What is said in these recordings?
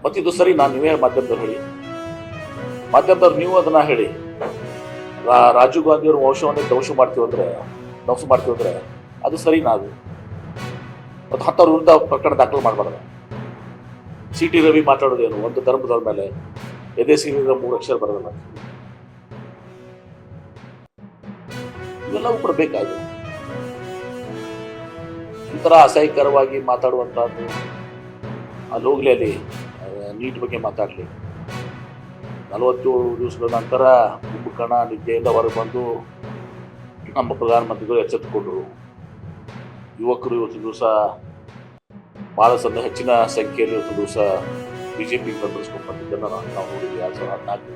ಮತ್ತಿದು ಸರಿ, ನಾನು ನೀವೇ ಮಾಧ್ಯಮದವ್ರು ಹೇಳಿ, ಮಾಧ್ಯಮದವ್ರು ನೀವು ಅದನ್ನ ಹೇಳಿ. ರಾಜೀವ್ ಗಾಂಧಿ ಅವ್ರ ವಂಶವನ್ನೇ ಧ್ವಂಸ ಮಾಡ್ತೀವಂದ್ರೆ ಅದು ಸರಿನಾ? ಅದು ಮತ್ತು ಹತ್ತವ್ರ ವಿರುದ್ಧ ಪ್ರಕರಣ ದಾಖಲು ಮಾಡಬಾರ್ದು. CT ರವಿ ಮಾತಾಡೋದೇನು, ಒಂದು ಧರ್ಮದವ್ರ ಮೇಲೆ ಎದೆ ಸೀನಿಂದ 3 ಅಕ್ಷರ ಬರೋದಲ್ಲ, ಇವೆಲ್ಲವೂ ಕೂಡ ಬೇಕಾಯ್ತು. ಒಂಥರ ಅಸಹ್ಯಕರವಾಗಿ ಮಾತಾಡುವಂತಹದ್ದು ಅಲ್ಲಿ ಹೋಗ್ಲಿ, ಅಲ್ಲಿ ನೀಟ್ ಬಗ್ಗೆ ಮಾತಾಡಲಿ. 47 ದಿವಸಗಳ ನಂತರ ಕುಂಭಕರ್ಣ ನಿದ್ದೆಯಿಂದ ಹೊರಗೆ ಬಂದು ನಮ್ಮ ಪ್ರಧಾನಮಂತ್ರಿಗಳು ಎಚ್ಚೆತ್ತುಕೊಂಡ್ರು. ಯುವಕರು ಇವತ್ತು ದಿವಸ ಭಾಳ ಹೆಚ್ಚಿನ ಸಂಖ್ಯೆಯಲ್ಲಿ ಇವತ್ತು ದಿವಸ BJP ಬೆಂಬಲಿಸ್ಕೊಂಡು ಬಂದಿದ್ದನ್ನು ನಾವು ನೋಡಿದ್ವಿ 2014.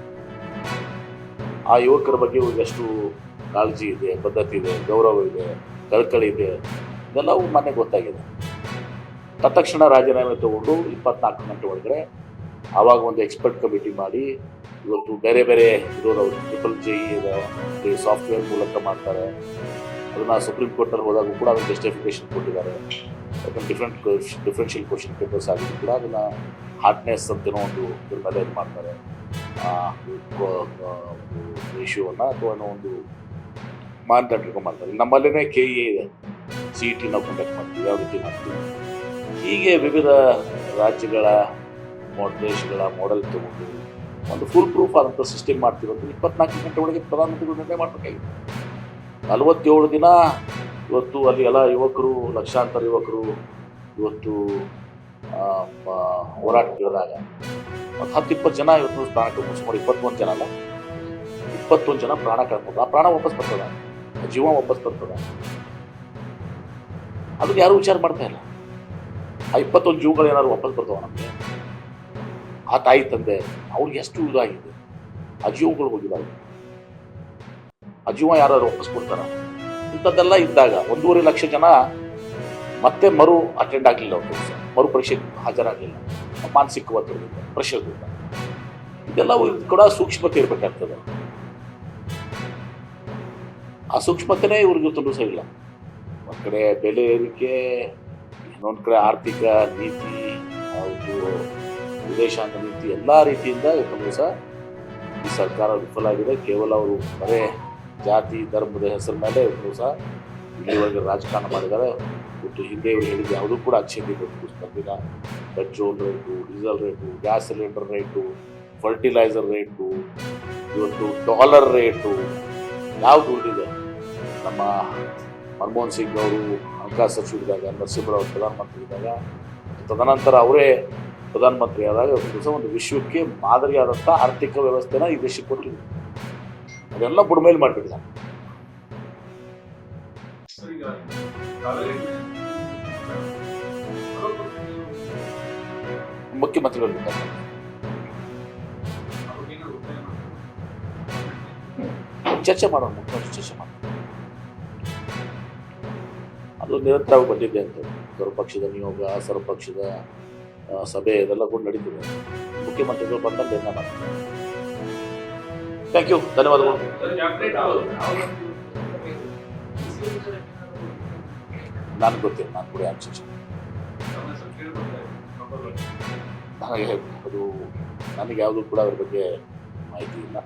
ಆ ಯುವಕರ ಬಗ್ಗೆ ಎಷ್ಟು ಕಾಳಜಿ ಇದೆ, ಬದ್ಧತೆ ಇದೆ, ಗೌರವ ಇದೆ, ಕಳಕಳಿ ಇದೆ, ಇದೆಲ್ಲವೂ ಮೊನ್ನೆ ಗೊತ್ತಾಗಿದೆ. ತತ್ಕ್ಷಣ ರಾಜೀನಾಮೆ ತಗೊಂಡು 24 ಗಂಟೆ ಒಳಗಡೆ ಆವಾಗ ಒಂದು ಎಕ್ಸ್ಪರ್ಟ್ ಕಮಿಟಿ ಮಾಡಿ ಇವತ್ತು ಬೇರೆ ಬೇರೆ ಇರೋರು JEE ಇದೆ, ಸಾಫ್ಟ್ವೇರ್ ಮೂಲಕ ಮಾಡ್ತಾರೆ. ಅದನ್ನು ಸುಪ್ರೀಂ ಕೋರ್ಟಲ್ಲಿ ಹೋದಾಗ ಕೂಡ ಅದನ್ನು ಜಸ್ಟಿಫಿಕೇಶನ್ ಕೊಟ್ಟಿದ್ದಾರೆ. ಯಾಕಂದ್ರೆ ಡಿಫ್ರೆನ್ಷಿಯಲ್ ಕ್ವಶನ್ ಪೇಪರ್ಸ್ ಆಗಿದ್ದು ಕೂಡ ಅದನ್ನು ಹಾರ್ಡ್ನೆಸ್ ಅಂತೇನೋ ಒಂದು ಇದ್ರ ಮೇಲೆ ಇದು ಮಾಡ್ತಾರೆ, ರೇಷಿಯೋವನ್ನು ಅಥವಾ ಒಂದು ಮಾನದಂಡ ಮಾಡ್ತಾರೆ. ನಮ್ಮಲ್ಲೇ KEA ಇದೆ, CET ನಾವು ಕಂಡಕ್ಟ್ ಮಾಡ್ತೀವಿ, ಯಾವ ರೀತಿ ಮಾಡ್ತೀವಿ. ಹೀಗೆ ವಿವಿಧ ರಾಜ್ಯಗಳ ದೇಶಗಳ ಮಾಡೆಲ್ ತಗೊಂಡು ಒಂದು ಫುಲ್ ಪ್ರೂಫ್ ಆದಂಥ ಸಿಸ್ಟಮ್ ಮಾಡ್ತಿರೋದು 24 ಗಂಟೆ ಒಳಗೆ ಪ್ರಧಾನಮಂತ್ರಿಗಳು ನಿರ್ಣಯ ಮಾಡಬೇಕಾಗಿದೆ. 47 ದಿನ ಇವತ್ತು ಅಲ್ಲಿ ಎಲ್ಲ ಯುವಕರು, ಲಕ್ಷಾಂತರ ಯುವಕರು ಇವತ್ತು ಹೋರಾಟ ಕೇಳಿದಾಗ ಮತ್ತು 10-20 ಜನ ಇವತ್ತು ಪ್ರಾಣ ಕಳ್ಕೊಂಡು, 21 ಜನ ಅಲ್ಲ 21 ಜನ ಪ್ರಾಣ ಕಳ್ಕೊಂಡು, ಆ ಪ್ರಾಣ ವಾಪಸ್ ಬರ್ತದ, ಆ ಜೀವ ವಾಪಸ್ ಬರ್ತದ, ಅದಕ್ಕೆ ಯಾರು ವಿಚಾರ ಮಾಡ್ತಾ ಇಲ್ಲ. ಆ 21 ಜೀವಗಳು ಏನಾದ್ರು ವಾಪಸ್ ಬರ್ತಾವ ನಮಗೆ? ಆ ತಾಯಿ ತಂದೆ ಅವ್ರಿಗೆ ಎಷ್ಟು ಇದಾಗಿದೆ, ಆ ಜೀವಗಳು ಹೋಗಿದ್ದಾವೆ, ಆ ಜೀವ ಯಾರು ವಾಪಸ್ ಕೊಡ್ತಾರ? ಇಂಥದ್ದೆಲ್ಲ ಇದ್ದಾಗ 1.5 ಲಕ್ಷ ಜನ ಮತ್ತೆ ಅಟೆಂಡ್ ಆಗಲಿಲ್ಲ, ಮರು ಪರೀಕ್ಷೆಗೆ ಹಾಜರಾಗಲಿಲ್ಲ, ಮಾನಸಿಕ ಒತ್ತಡದಿಂದ, ಪ್ರೆಷರ್ದಿಂದ. ಇದೆಲ್ಲ ಕೂಡ ಸೂಕ್ಷ್ಮತೆ ಇರಬೇಕಾಗ್ತದೆ. ಆ ಸೂಕ್ಷ್ಮತೆನೇ ಇವ್ರಿಗೆ ತುಂಬ ಇಲ್ಲ. ಒಂದು ಕಡೆ ಬೆಲೆ ಏರಿಕೆ, ಇನ್ನೊಂದು ಕಡೆ ಆರ್ಥಿಕ ನೀತಿ, ವಿದೇಶಾಂಗ ನೀತಿ, ಎಲ್ಲ ರೀತಿಯಿಂದ ಇವತ್ತು ಸಹ ಈ ಸರ್ಕಾರ ವಿಫಲ ಆಗಿದೆ. ಕೇವಲ ಅವರು ಬರೇ ಜಾತಿ ಧರ್ಮದ ಹೆಸರ ಮೇಲೆ ಇವತ್ತು ಸಹ ಇಲ್ಲಿವರೆಗೆ ರಾಜಕಾರಣ ಮಾಡಿದ್ದಾರೆ. ಇವತ್ತು ಹಿಂದೆ ಇವರು ಹೇಳಿದ ಯಾವುದೂ ಕೂಡ ಅಚ್ಚೇಂದಿ ಬಂದಿಲ್ಲ. Petrol rate, diesel rate, gas cylinder rate, fertiliser rate, ಇವತ್ತು ಡಾಲರ್ ರೇಟು ಯಾವುದು ಉಳಿದಿದೆ? ನಮ್ಮ ಮನಮೋಹನ್ ಸಿಂಗ್ ಅವರು ಹಣಕಾಸು ಸಚಿವರಿದ್ದಾಗ, ನರಸಿಂಹರಾವ್ ಪ್ರಧಾನಮಂತ್ರಿ ಇದ್ದಾಗ, ತದನಂತರ ಅವರೇ ಪ್ರಧಾನಮಂತ್ರಿ ಆದಾಗ ಒಂದು ವಿಶ್ವಕ್ಕೆ ಮಾದರಿಯಾದಂಥ ಆರ್ಥಿಕ ವ್ಯವಸ್ಥೆನ ಈ ದೇಶಕ್ಕೆ ಕೊಟ್ಟಿದೆ. ಅದೆಲ್ಲ ಬುಡಮೇಲೆ ಮಾಡಿಬಿಟ್ಟಿದ್ದಾರೆ. ಮುಖ್ಯಮಂತ್ರಿಗಳು ಚರ್ಚೆ ಮಾಡೋಣ, ಚರ್ಚೆ ಮಾಡೋಣ. ಅದು ನಿರಂತರವಾಗಿ ಬಂದಿದೆ ಅಂತ ಸರ್ವಪಕ್ಷದ ನಿಯೋಗ, ಸರ್ವಪಕ್ಷದ ಸಭೆ ಇದೆಲ್ಲ ಕೂಡ ನಡೀತಿದೆ. ಮುಖ್ಯಮಂತ್ರಿಗಳು ಬಂದಾಗ ನಿರ್ಣಯ ಮಾಡ್ತಾರೆ. ಥ್ಯಾಂಕ್ ಯು, ಧನ್ಯವಾದಗಳು. ನನಗೆ ಗೊತ್ತಿಲ್ಲ, ನಾನು ಕೂಡ ಆನ್ಸರ್ ನನಗೆ ಯಾವುದೂ ಕೂಡ ಅದ್ರ ಬಗ್ಗೆ ಮಾಹಿತಿ ಇಲ್ಲ.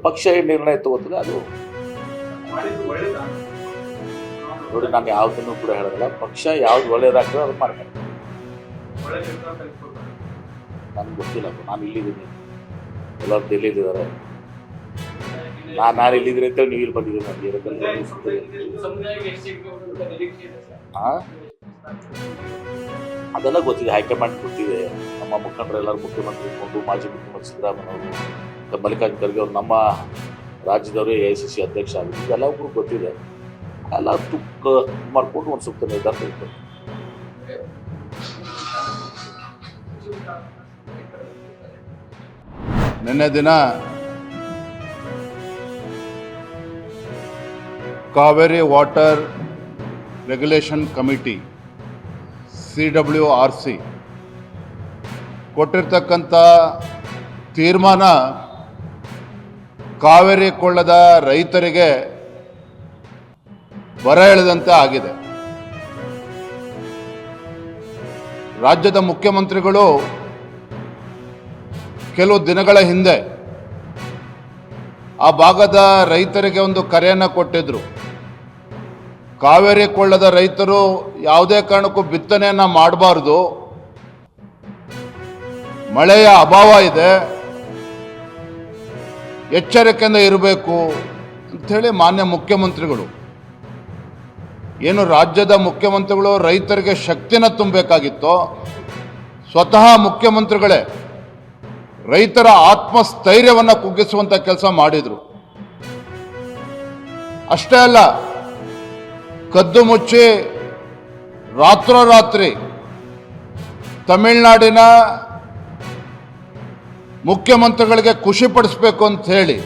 ಪಕ್ಷ ನಿರ್ಣಯ ತಗೋತದೆ, ಅದು ನೋಡಿ, ನಾನು ಯಾವುದನ್ನು ಕೂಡ ಹೇಳೋದಿಲ್ಲ. ಪಕ್ಷ ಯಾವ್ದು ಒಳ್ಳೇದಾಗ್ತದೆ ಅದು ಮಾಡ್ತಾರೆ. ನನಗೆ ಗೊತ್ತಿಲ್ಲ, ನಾನು ಇಲ್ಲಿದ್ದೀನಿ, ಎಲ್ಲರೂ ಡೆಲ್ಲಿಲಿದ್ದಾರೆ. ನಾನು ಇಲ್ಲಿದ್ದೀನಿ ಅಂತೇಳಿ ನೀವು ಇಲ್ಲಿ ಬಂದಿದ್ದೀನಿ. ಅದೆಲ್ಲ ಗೊತ್ತಿದೆ, ಹೈಕಮಾಂಡ್ ಗೊತ್ತಿದೆ. ನಮ್ಮ ಮುಖಂಡರೆಲ್ಲರೂ ಮುಖ್ಯಮಂತ್ರಿ ಇಟ್ಕೊಂಡು, ಮಾಜಿ ಮುಖ್ಯಮಂತ್ರಿ ಸಿದ್ದರಾಮಯ್ಯ ಅವರು, ಮಲ್ಲಿಕಾರ್ಜುನ ಖರ್ಗೆ ಅವರು ನಮ್ಮ ರಾಜ್ಯದವರೇ AICC ಅಧ್ಯಕ್ಷ ಆಗಿದ್ದು, ಎಲ್ಲರಿಗೂ ಗೊತ್ತಿದೆ. ಎಲ್ಲ ತುಕ್ಕ ಮಾಡ್ಕೊಂಡು ಒಂದು ಸೂಕ್ತ ನಿರ್ಧಾರ ತೆಗೆದುಕೊಂಡು. ನಿನ್ನೆ ದಿನ Kaveri water regulation committee CWRC ಕೊಟ್ಟಿರ್ತಕ್ಕಂಥ ತೀರ್ಮಾನ ಕಾವೇರಿ ಕೊಳ್ಳದ ರೈತರಿಗೆ ಬರ ಎಳೆದಂತೆ ಆಗಿದೆ. ರಾಜ್ಯದ ಮುಖ್ಯಮಂತ್ರಿಗಳು ಕೆಲವು ದಿನಗಳ ಹಿಂದೆ ಆ ಭಾಗದ ರೈತರಿಗೆ ಒಂದು ಕರೆಯನ್ನು ಕೊಟ್ಟಿದ್ರು. ಕಾವೇರಿ ಕೊಳ್ಳದ ರೈತರು ಯಾವುದೇ ಕಾರಣಕ್ಕೂ ಬಿತ್ತನೆಯನ್ನು ಮಾಡಬಾರ್ದು, ಮಳೆಯ ಅಭಾವ ಇದೆ, ಎಚ್ಚರಿಕೆಯಿಂದ ಇರಬೇಕು ಅಂಥೇಳಿ ಮಾನ್ಯ ಮುಖ್ಯಮಂತ್ರಿಗಳು, ಏನು ರಾಜ್ಯದ ಮುಖ್ಯಮಂತ್ರಿಗಳು ರೈತರಿಗೆ ಶಕ್ತಿನ ತುಂಬಬೇಕಾಗಿತ್ತೋ ಸ್ವತಃ ಮುಖ್ಯಮಂತ್ರಿಗಳೇ ರೈತರ ಆತ್ಮಸ್ಥೈರ್ಯವನ್ನು ಕುಗ್ಗಿಸುವಂಥ ಕೆಲಸ ಮಾಡಿದರು. ಅಷ್ಟೇ ಅಲ್ಲ, ಕದ್ದು ಮುಚ್ಚಿ ರಾತ್ರೋರಾತ್ರಿ ತಮಿಳುನಾಡಿನ ಮುಖ್ಯಮಂತ್ರಿಗಳಿಗೆ ಖುಷಿ ಪಡಿಸಬೇಕು ಅಂತ ಹೇಳಿ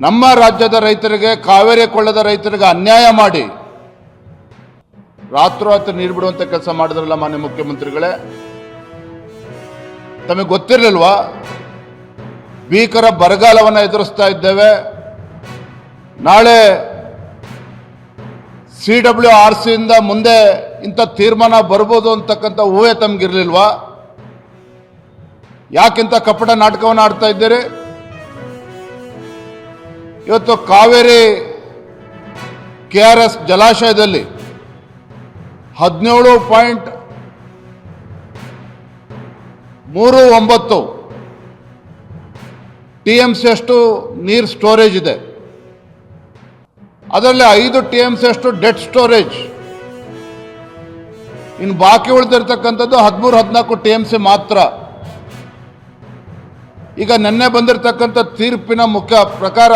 ನಮ್ಮ ರಾಜ್ಯದ ರೈತರಿಗೆ, ಕಾವೇರಿ ಕೊಳ್ಳದ ರೈತರಿಗೆ ಅನ್ಯಾಯ ಮಾಡಿ ರಾತ್ರೋರಾತ್ರಿ ನೀರು ಬಿಡುವಂಥ ಕೆಲಸ ಮಾಡಿದ್ರಲ್ಲ ಮಾನ್ಯ ಮುಖ್ಯಮಂತ್ರಿಗಳೇ. ತಮಗೆ ಗೊತ್ತಿರಲಿಲ್ವಾ ಭೀಕರ ಬರಗಾಲವನ್ನು ಎದುರಿಸ್ತಾ ಇದ್ದೇವೆ, ನಾಳೆ CWRC ಇಂದ ಮುಂದೆ ಇಂಥ ತೀರ್ಮಾನ ಬರ್ಬೋದು ಅಂತಕ್ಕಂಥ ಊಹೆ ತಮಗಿರ್ಲಿಲ್ವಾ? ಯಾಕಿಂತ ಕಪಟ ನಾಟಕವನ್ನು ಆಡ್ತಾ ಇದ್ದೀರಿ? ಇವತ್ತು ಕಾವೇರಿ KRS ಜಲಾಶಯದಲ್ಲಿ 17.39 TMC ಅಷ್ಟು ನೀರು ಸ್ಟೋರೇಜ್ ಇದೆ. ಅದರಲ್ಲಿ 5 TMC ಅಷ್ಟು ಡೆಡ್ ಸ್ಟೋರೇಜ್. ಇನ್ನು ಬಾಕಿ ಉಳಿದಿರ್ತಕ್ಕಂಥದ್ದು 13-14 TMC ಮಾತ್ರ. ಈಗ ನಿನ್ನೆ ಬಂದಿರತಕ್ಕಂಥ ತೀರ್ಪಿನ ಮುಖ್ಯ ಪ್ರಕಾರ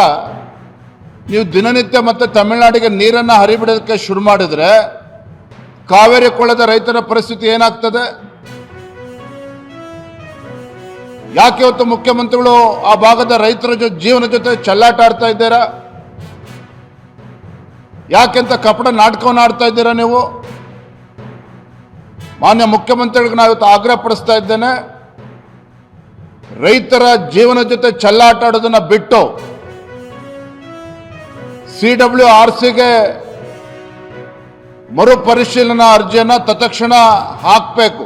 ನೀವು ದಿನನಿತ್ಯ ಮತ್ತೆ ತಮಿಳುನಾಡಿಗೆ ನೀರನ್ನು ಹರಿಬಿಡೋದಕ್ಕೆ ಶುರು ಮಾಡಿದ್ರೆ ಕಾವೇರಿ ಕೊಳ್ಳದ ರೈತರ ಪರಿಸ್ಥಿತಿ ಏನಾಗ್ತದೆ? ಯಾಕೆ ಇವತ್ತು ಮುಖ್ಯಮಂತ್ರಿಗಳು ಆ ಭಾಗದ ರೈತರ ಜೀವನ ಜೊತೆ ಚೆಲ್ಲಾಟ ಆಡ್ತಾ ಇದ್ದೀರಾ? ಯಾಕೆಂತ ಕಪಟ ನಾಟಕವನ್ನು ಆಡ್ತಾ ಇದ್ದೀರಾ ನೀವು? ಮಾನ್ಯ ಮುಖ್ಯಮಂತ್ರಿಗಳಿಗೆ ನಾವು ಇವತ್ತು ಆಗ್ರಹ ಪಡಿಸ್ತಾ ಇದ್ದೇನೆ, ರೈತರ ಜೀವನ ಜೊತೆ ಚೆಲ್ಲಾಟ ಆಡೋದನ್ನ ಬಿಟ್ಟು CWRCಗೆ ಮರುಪರಿಶೀಲನಾ ಅರ್ಜಿಯನ್ನು ತತ್ಕ್ಷಣ ಹಾಕಬೇಕು,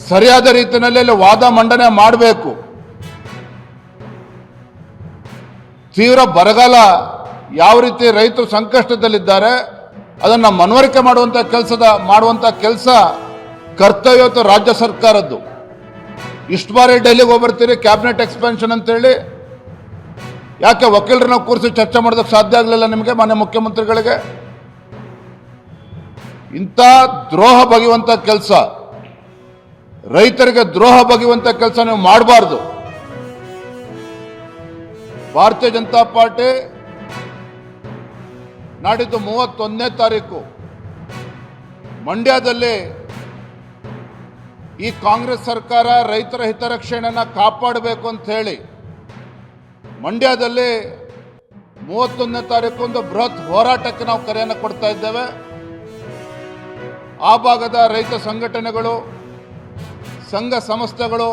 ಸರಿಯಾದ ರೀತಿಯಲ್ಲಿ ಅಲ್ಲಿ ವಾದ ಮಂಡನೆ ಮಾಡಬೇಕು. ತೀವ್ರ ಬರಗಾಲ ಯಾವ ರೀತಿ ರೈತರು ಸಂಕಷ್ಟದಲ್ಲಿದ್ದಾರೆ ಅದನ್ನು ಮನವರಿಕೆ ಮಾಡುವಂಥ ಕೆಲಸ ಕರ್ತವ್ಯ ಇವತ್ತು ರಾಜ್ಯ ಸರ್ಕಾರದ್ದು. ಇಷ್ಟು ಬಾರಿ ಡೆಲ್ಲಿಗೆ ಹೋಗ್ಬರ್ತೀರಿ ಕ್ಯಾಬಿನೆಟ್ ಎಕ್ಸ್ಪೆನ್ಷನ್ ಅಂತೇಳಿ, ಯಾಕೆ ವಕೀಲರನ್ನ ಕೂರಿಸಿ ಚರ್ಚೆ ಮಾಡೋದಕ್ಕೆ ಸಾಧ್ಯ ಆಗಲಿಲ್ಲ ನಿಮಗೆ ಮಾನ್ಯ ಮುಖ್ಯಮಂತ್ರಿಗಳಿಗೆ? ಇಂಥ ದ್ರೋಹ ಬಗೆಯುವಂಥ ಕೆಲಸ, ರೈತರಿಗೆ ದ್ರೋಹ ಬಗೆಯುವಂಥ ಕೆಲಸ ನೀವು ಮಾಡಬಾರ್ದು. ಭಾರತೀಯ ಜನತಾ ಪಾರ್ಟಿ ನಾಡಿದ್ದು 31ನೇ ತಾರೀಕು ಮಂಡ್ಯದಲ್ಲಿ ಈ ಕಾಂಗ್ರೆಸ್ ಸರ್ಕಾರ ರೈತರ ಹಿತರಕ್ಷಣೆಯನ್ನು ಕಾಪಾಡಬೇಕು ಅಂತ ಹೇಳಿ ಮಂಡ್ಯದಲ್ಲಿ 31ನೇ ತಾರೀಕು ಒಂದು ಬೃಹತ್ ಹೋರಾಟಕ್ಕೆ ನಾವು ಕರೆಯನ್ನು ಕೊಡ್ತಾ ಇದ್ದೇವೆ. ಆ ಭಾಗದ ರೈತ ಸಂಘಟನೆಗಳು, ಸಂಘ ಸಂಸ್ಥೆಗಳು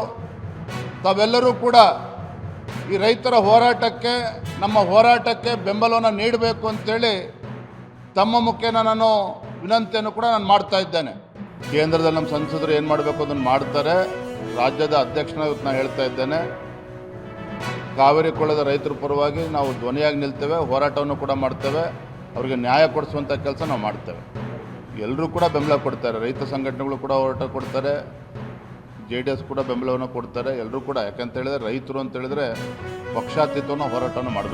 ತಾವೆಲ್ಲರೂ ಕೂಡ ಈ ರೈತರ ಹೋರಾಟಕ್ಕೆ, ನಮ್ಮ ಹೋರಾಟಕ್ಕೆ ಬೆಂಬಲವನ್ನು ನೀಡಬೇಕು ಅಂತೇಳಿ ತಮ್ಮ ಮುಖೇನ ನಾನು ವಿನಂತಿಯನ್ನು ಕೂಡ ನಾನು ಮಾಡ್ತಾ ಇದ್ದೇನೆ. ಕೇಂದ್ರದಲ್ಲಿ ನಮ್ಮ ಸಂಸದರು ಏನು ಮಾಡಬೇಕು ಅದನ್ನು ಮಾಡ್ತಾರೆ. ರಾಜ್ಯದ ಅಧ್ಯಕ್ಷನ ನಾನು ಹೇಳ್ತಾ ಇದ್ದೇನೆ, ಕಾವೇರಿ ಕೊಳ್ಳದ ರೈತರ ಪರವಾಗಿ ನಾವು ಧ್ವನಿಯಾಗಿ ನಿಲ್ತೇವೆ, ಹೋರಾಟವನ್ನು ಕೂಡ ಮಾಡ್ತೇವೆ, ಅವರಿಗೆ ನ್ಯಾಯ ಕೊಡಿಸುವಂಥ ಕೆಲಸ ನಾವು ಮಾಡ್ತೇವೆ. ಎಲ್ಲರೂ ಕೂಡ ಬೆಂಬಲ ಕೊಡ್ತಾರೆ, ರೈತ ಸಂಘಟನೆಗಳು ಕೂಡ ಹೋರಾಟ ಕೊಡ್ತಾರೆ, JDS ಕೂಡ ಬೆಂಬಲವನ್ನು ಕೊಡ್ತಾರೆ, ಎಲ್ಲರೂ ಕೂಡ. ಯಾಕಂತ ಹೇಳಿದ್ರೆ ರೈತರು ಅಂತ ಹೇಳಿದ್ರೆ ಪಕ್ಷಾತೀತವನ್ನು ಹೋರಾಟವನ್ನು ಮಾಡಬೇಕು.